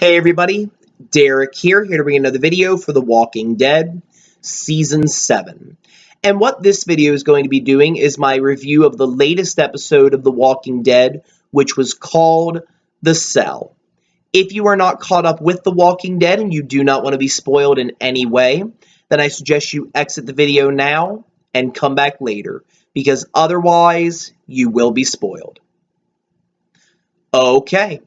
Hey everybody, Derek here to bring another video for The Walking Dead Season 7. And what this video is going to be doing is my review of the latest episode of The Walking Dead, which was called The Cell. If you are not caught up with The Walking Dead and you do not want to be spoiled in any way, then I suggest you exit the video now and come back later, because otherwise you will be spoiled. Okay.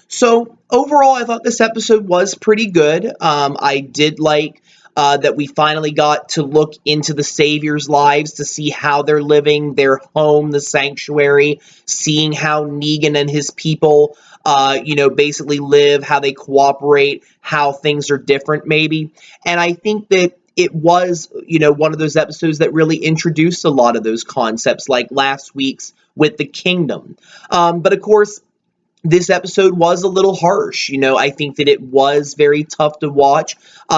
So overall, I thought this episode was pretty good. I did like that we finally got to look into the Saviors' lives to see how they're living, their home, the sanctuary, seeing how Negan and his people, basically live, how they cooperate, how things are different maybe. And I think that it was, one of those episodes that really introduced a lot of those concepts, like last week's with the Kingdom. But of course, this episode was a little harsh. I think that it was very tough to watch,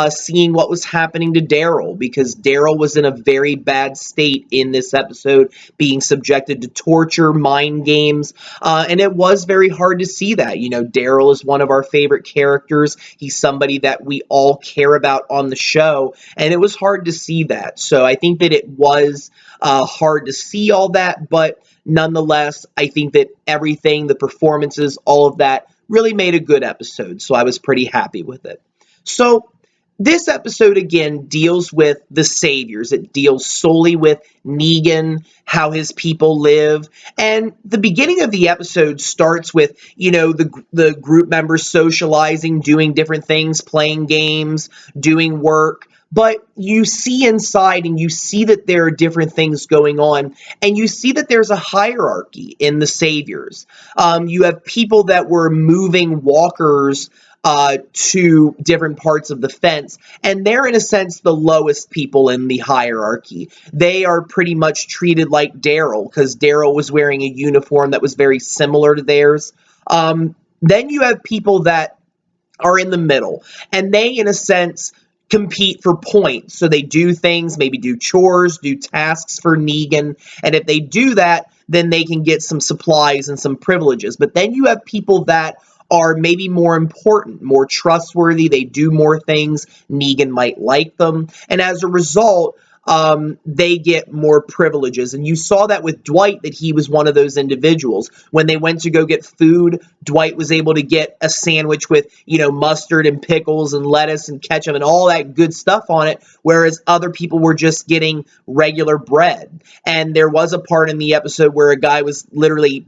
seeing what was happening to Daryl, because Daryl was in a very bad state in this episode, being subjected to torture, mind games, and it was very hard to see that. Daryl is one of our favorite characters. He's somebody that we all care about on the show, and it was hard to see that. So I think that it was hard to see all that, but nonetheless, I think that everything, the performances, all of that really made a good episode, so I was pretty happy with it. So this episode, again, deals with the Saviors. It deals solely with Negan, how his people live, and the beginning of the episode starts with, the group members socializing, doing different things, playing games, doing work. But you see inside and you see that there are different things going on, and you see that there's a hierarchy in the Saviors. You have people that were moving walkers to different parts of the fence, and they're in a sense the lowest people in the hierarchy. They are pretty much treated like Daryl, because Daryl was wearing a uniform that was very similar to theirs. Then you have people that are in the middle, and they, in a sense, compete for points. So they do things, maybe do chores, do tasks for Negan, and if they do that, then they can get some supplies and some privileges. But then you have people that are maybe more important, more trustworthy, they do more things, Negan might like them, and as a result, they get more privileges. And you saw that with Dwight, that he was one of those individuals. When they went to go get food, Dwight was able to get a sandwich with, mustard and pickles and lettuce and ketchup and all that good stuff on it, whereas other people were just getting regular bread. And there was a part in the episode where a guy was literally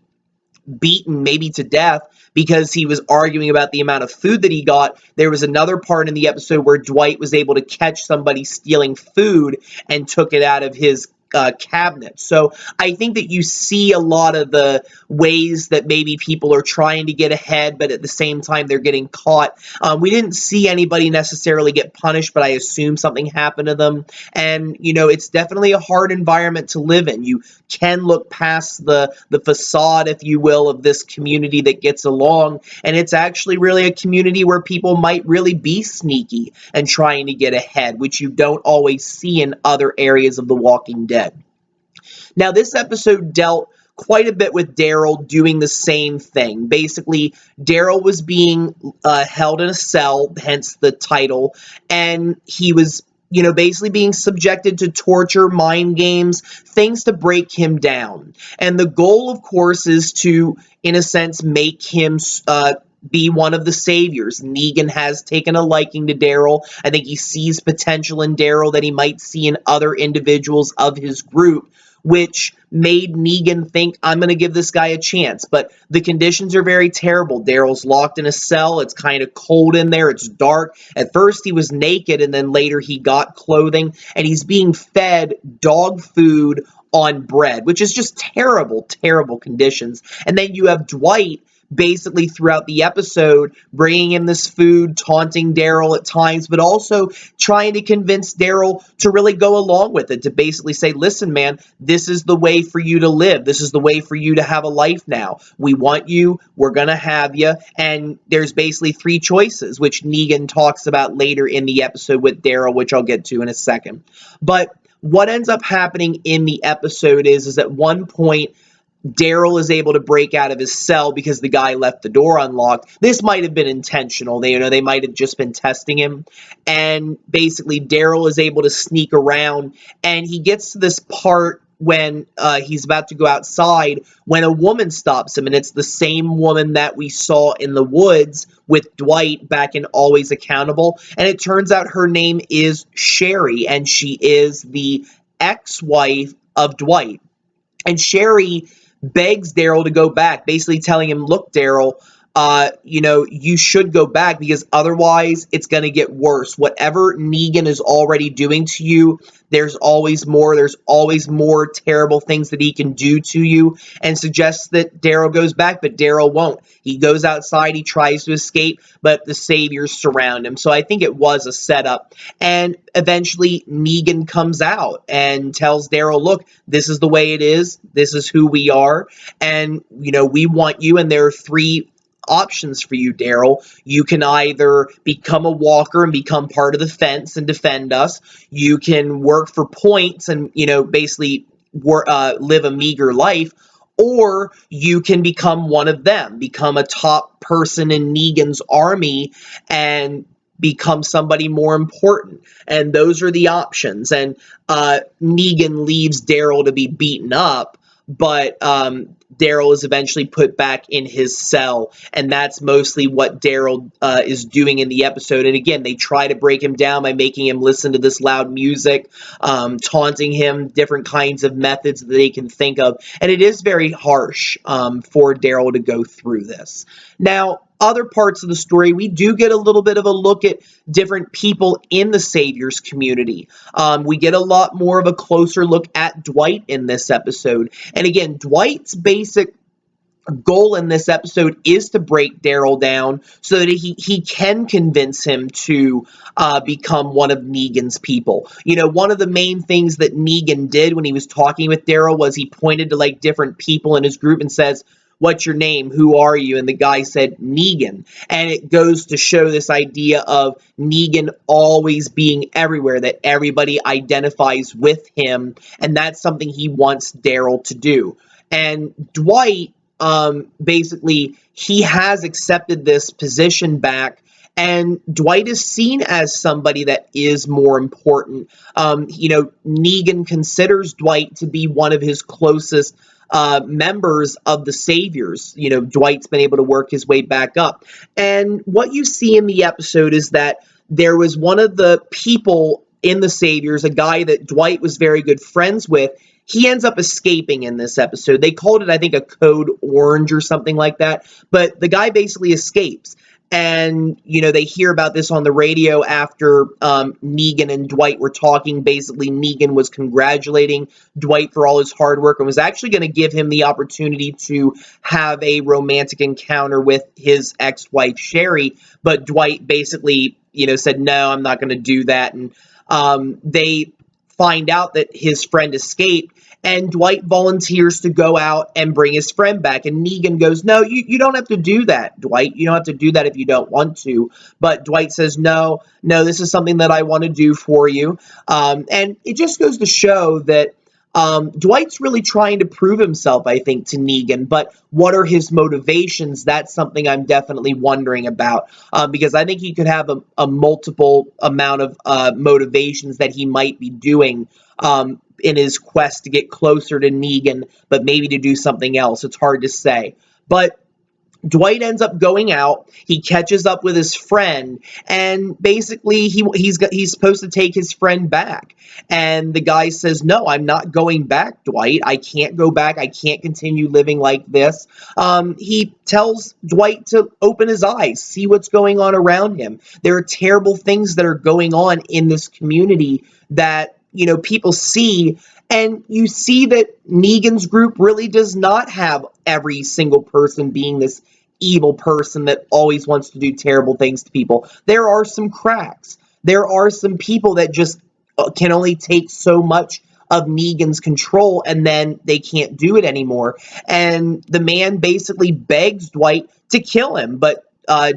beaten, maybe to death, because he was arguing about the amount of food that he got. There was another part in the episode where Dwight was able to catch somebody stealing food and took it out of his cabinet. So I think that you see a lot of the ways that maybe people are trying to get ahead, but at the same time they're getting caught. We didn't see anybody necessarily get punished, but I assume something happened to them. And, it's definitely a hard environment to live in. You can look past the facade, if you will, of this community that gets along, and it's actually really a community where people might really be sneaky and trying to get ahead, which you don't always see in other areas of The Walking Dead. Now, this episode dealt quite a bit with Daryl doing the same thing. Basically, Daryl was being held in a cell, hence the title, and he was, basically being subjected to torture, mind games, things to break him down. And the goal, of course, is to, in a sense, make him be one of the Saviors. Negan has taken a liking to Daryl. I think he sees potential in Daryl that he might see in other individuals of his group, which made Negan think, I'm going to give this guy a chance. But the conditions are very terrible. Daryl's locked in a cell. It's kind of cold in there. It's dark. At first he was naked, and then later he got clothing, and he's being fed dog food on bread, which is just terrible, terrible conditions. And then you have Dwight basically throughout the episode bringing him this food, taunting Daryl at times, but also trying to convince Daryl to really go along with it, to basically say, listen, man, this is the way for you to live. This is the way for you to have a life now. We want you. We're going to have you. And there's basically three choices, which Negan talks about later in the episode with Daryl, which I'll get to in a second. But what ends up happening in the episode is at one point, Daryl is able to break out of his cell because the guy left the door unlocked. This might have been intentional. They might have just been testing him. And basically, Daryl is able to sneak around, and he gets to this part when he's about to go outside when a woman stops him, and it's the same woman that we saw in the woods with Dwight back in Always Accountable. And it turns out her name is Sherry, and she is the ex-wife of Dwight. And Sherry begs Daryl to go back, basically telling him, look, Daryl, you should go back because otherwise it's going to get worse. Whatever Negan is already doing to you, there's always more. There's always more terrible things that he can do to you, and suggests that Daryl goes back, but Daryl won't. He goes outside, he tries to escape, but the saviors surround him. So I think it was a setup. And eventually Negan comes out and tells Daryl, look, this is the way it is. This is who we are. And, we want you. And there are three options for you, Daryl. You can either become a walker and become part of the fence and defend us. You can work for points and, basically live a meager life. Or you can become one of them, become a top person in Negan's army and become somebody more important. And those are the options. And Negan leaves Daryl to be beaten up, but Daryl is eventually put back in his cell, and that's mostly what Daryl is doing in the episode. And again, they try to break him down by making him listen to this loud music, taunting him, different kinds of methods that they can think of. And it is very harsh for Daryl to go through this. Now, other parts of the story, we do get a little bit of a look at different people in the Saviors community. We get a lot more of a closer look at Dwight in this episode. And again, Dwight's basic goal in this episode is to break Daryl down so that he can convince him to become one of Negan's people. One of the main things that Negan did when he was talking with Daryl was he pointed to different people in his group and says, what's your name? Who are you? And the guy said, Negan. And it goes to show this idea of Negan always being everywhere, that everybody identifies with him. And that's something he wants Daryl to do. And Dwight, basically, he has accepted this position back. And Dwight is seen as somebody that is more important. Negan considers Dwight to be one of his closest members of the Saviors. Dwight's been able to work his way back up. And what you see in the episode is that there was one of the people in the Saviors, a guy that Dwight was very good friends with. He ends up escaping in this episode. They called it, I think, a code orange or something like that. But the guy basically escapes. And, they hear about this on the radio after Negan and Dwight were talking. Basically, Negan was congratulating Dwight for all his hard work and was actually going to give him the opportunity to have a romantic encounter with his ex-wife, Sherry. But Dwight basically, said, no, I'm not going to do that. And they find out that his friend escaped. And Dwight volunteers to go out and bring his friend back. And Negan goes, no, you don't have to do that, Dwight. You don't have to do that if you don't want to. But Dwight says, no, this is something that I want to do for you. And it just goes to show that Dwight's really trying to prove himself, I think, to Negan. But what are his motivations? That's something I'm definitely wondering about. Because I think he could have a multiple amount of motivations that he might be doing in his quest to get closer to Negan, but maybe to do something else. It's hard to say. But Dwight ends up going out. He catches up with his friend, and basically he's supposed to take his friend back. And the guy says, no, I'm not going back, Dwight. I can't go back. I can't continue living like this. He tells Dwight to open his eyes, see what's going on around him. There are terrible things that are going on in this community that people see, and you see that Negan's group really does not have every single person being this evil person that always wants to do terrible things to people. There are some cracks. There are some people that just can only take so much of Negan's control, and then they can't do it anymore. And the man basically begs Dwight to kill him, but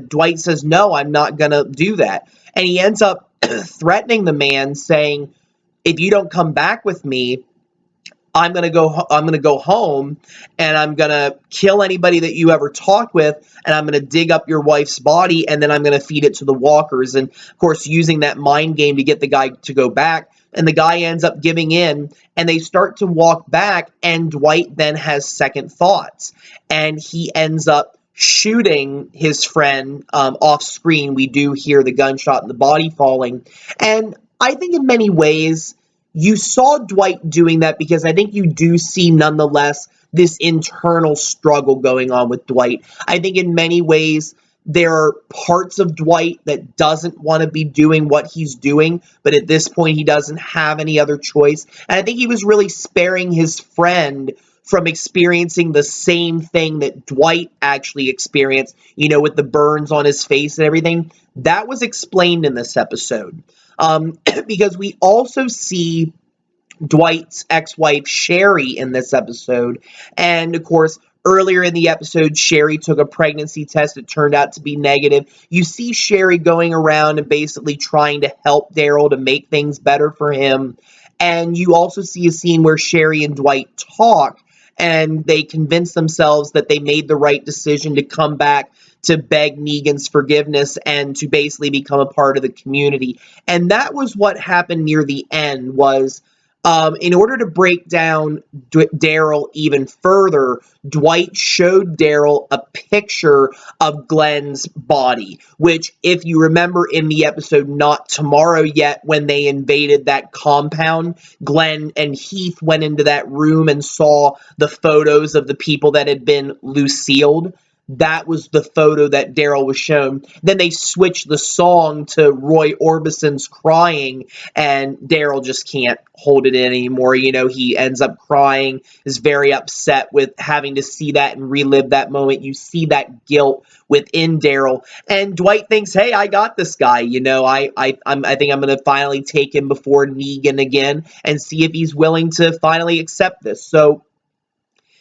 Dwight says, no, I'm not going to do that. And he ends up threatening the man, saying, if you don't come back with me, I'm gonna go home and I'm gonna kill anybody that you ever talk with, and I'm gonna dig up your wife's body, and then I'm gonna feed it to the walkers. And of course, using that mind game to get the guy to go back. And the guy ends up giving in, and they start to walk back, and Dwight then has second thoughts, and he ends up shooting his friend off screen. We do hear the gunshot and the body falling. And I think in many ways, you saw Dwight doing that because I think you do see, nonetheless, this internal struggle going on with Dwight. I think in many ways, there are parts of Dwight that doesn't want to be doing what he's doing, but at this point, he doesn't have any other choice. And I think he was really sparing his friend from experiencing the same thing that Dwight actually experienced, with the burns on his face and everything. That was explained in this episode. Because we also see Dwight's ex-wife, Sherry, in this episode. And, of course, earlier in the episode, Sherry took a pregnancy test. It turned out to be negative. You see Sherry going around and basically trying to help Daryl to make things better for him. And you also see a scene where Sherry and Dwight talk, and they convince themselves that they made the right decision to come back to beg Negan's forgiveness and to basically become a part of the community. And that was what happened near the end, was in order to break down Daryl even further, Dwight showed Daryl a picture of Glenn's body, which, if you remember in the episode Not Tomorrow Yet, when they invaded that compound, Glenn and Heath went into that room and saw the photos of the people that had been Lucille'd. That was the photo that Daryl was shown. Then they switched the song to Roy Orbison's Crying, and Daryl just can't hold it in anymore. He ends up crying, is very upset with having to see that and relive that moment. You see that guilt within Daryl, and Dwight thinks, hey, I got this guy. I think I'm going to finally take him before Negan again and see if he's willing to finally accept this. So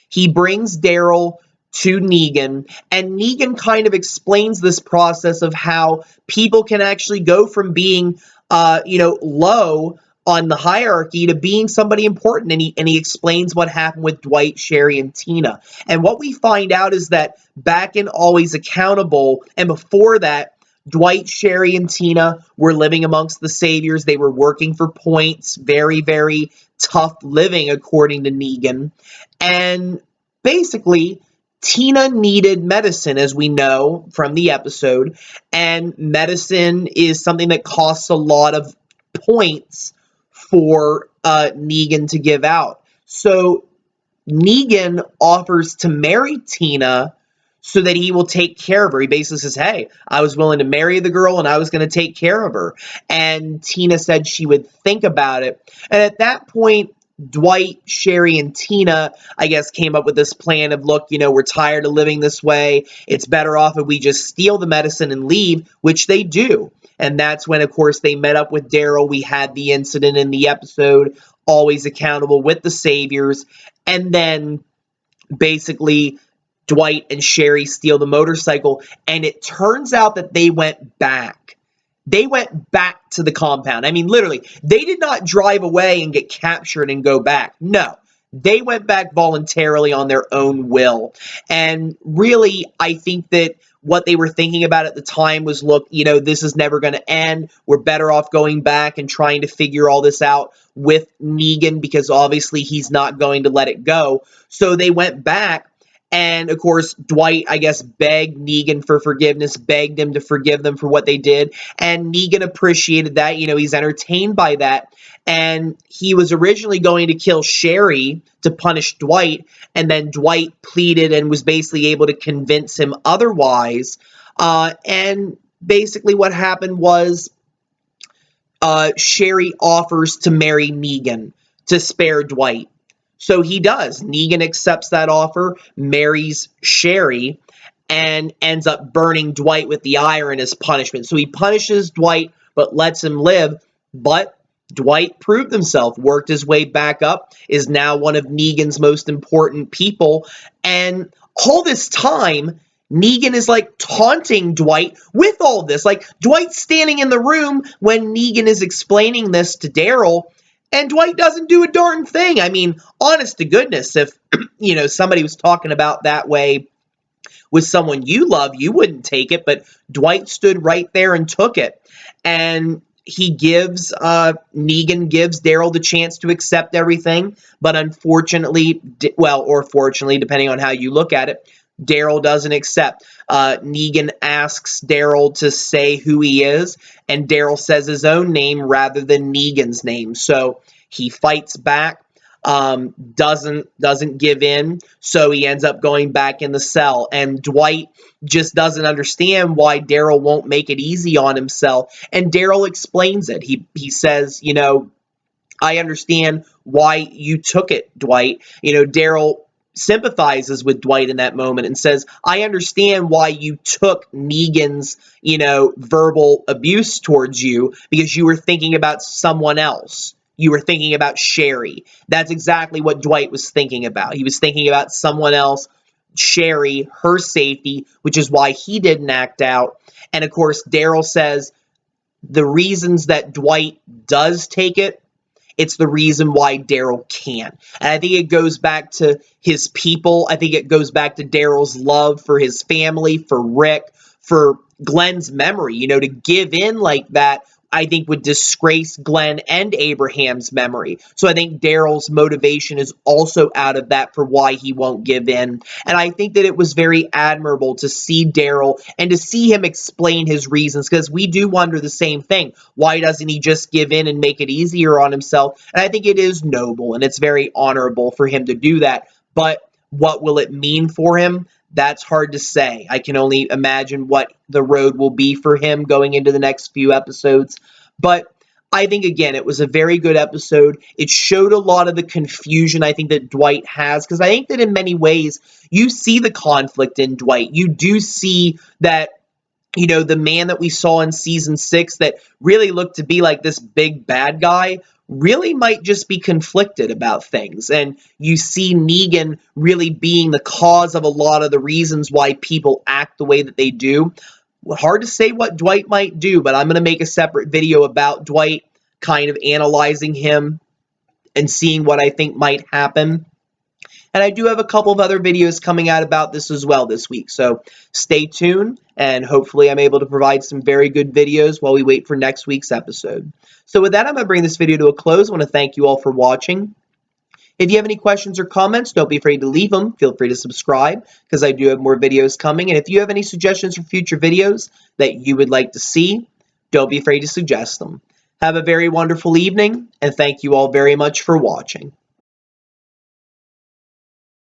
he brings Daryl to Negan, and Negan kind of explains this process of how people can actually go from being, low on the hierarchy to being somebody important, and he explains what happened with Dwight, Sherry, and Tina. And what we find out is that back in Always Accountable, and before that, Dwight, Sherry, and Tina were living amongst the Saviors. They were working for points, very, very tough living, according to Negan. And basically, Tina needed medicine, as we know from the episode, and medicine is something that costs a lot of points for Negan to give out. So Negan offers to marry Tina so that he will take care of her. He basically says, hey, I was willing to marry the girl and I was going to take care of her. And Tina said she would think about it. And at that point, Dwight, Sherry, and Tina, I guess, came up with this plan of, look, we're tired of living this way. It's better off if we just steal the medicine and leave, which they do. And that's when, of course, they met up with Daryl. We had the incident in the episode, Always Accountable, with the Saviors. And then, basically, Dwight and Sherry steal the motorcycle. And it turns out that they went back. They went back to the compound. I mean, literally, they did not drive away and get captured and go back. No, they went back voluntarily on their own will. And really, I think that what they were thinking about at the time was, look, this is never going to end. We're better off going back and trying to figure all this out with Negan, because obviously he's not going to let it go. So they went back. And, of course, Dwight, I guess, begged Negan for forgiveness, begged him to forgive them for what they did. And Negan appreciated that. He's entertained by that. And he was originally going to kill Sherry to punish Dwight. And then Dwight pleaded and was basically able to convince him otherwise. And basically what happened was Sherry offers to marry Negan to spare Dwight. So he does. Negan accepts that offer, marries Sherry, and ends up burning Dwight with the iron as punishment. So he punishes Dwight, but lets him live. But Dwight proved himself, worked his way back up, is now one of Negan's most important people. And all this time, Negan is like taunting Dwight with all this. Like, Dwight's standing in the room when Negan is explaining this to Daryl, And Dwight doesn't do a darn thing. I mean, honest to goodness, if, somebody was talking about that way with someone you love, you wouldn't take it, but Dwight stood right there and took it. And Negan gives Daryl the chance to accept everything, but unfortunately, or fortunately, depending on how you look at it, Daryl doesn't accept. Negan asks Daryl to say who he is, and Daryl says his own name rather than Negan's name. So he fights back, doesn't give in, so he ends up going back in the cell. And Dwight just doesn't understand why Daryl won't make it easy on himself. And Daryl explains it. He says, I understand why you took it, Dwight. Daryl sympathizes with Dwight in that moment and says, I understand why you took Negan's, verbal abuse towards you, because you were thinking about someone else. You were thinking about Sherry. That's exactly what Dwight was thinking about. He was thinking about someone else, Sherry, her safety, which is why he didn't act out. And of course, Daryl says the reasons that Dwight does take it, it's the reason why Daryl can't. And I think it goes back to his people. I think it goes back to Daryl's love for his family, for Rick, for Glenn's memory. To give in like that, I think would disgrace Glenn and Abraham's memory. So I think Daryl's motivation is also out of that for why he won't give in. And I think that it was very admirable to see Daryl and to see him explain his reasons, because we do wonder the same thing. Why doesn't he just give in and make it easier on himself? And I think it is noble and it's very honorable for him to do that. But what will it mean for him? That's hard to say. I can only imagine what the road will be for him going into the next few episodes. But I think, again, it was a very good episode. It showed a lot of the confusion I think that Dwight has, because I think that in many ways you see the conflict in Dwight. You do see that, the man that we saw in season 6 that really looked to be like this big bad guy really might just be conflicted about things. And you see Negan really being the cause of a lot of the reasons why people act the way that they do. Hard to say what Dwight might do, but I'm going to make a separate video about Dwight, kind of analyzing him and seeing what I think might happen. And I do have a couple of other videos coming out about this as well this week. So stay tuned, and hopefully I'm able to provide some very good videos while we wait for next week's episode. So with that, I'm going to bring this video to a close. I want to thank you all for watching. If you have any questions or comments, don't be afraid to leave them. Feel free to subscribe, because I do have more videos coming. And if you have any suggestions for future videos that you would like to see, don't be afraid to suggest them. Have a very wonderful evening, and thank you all very much for watching.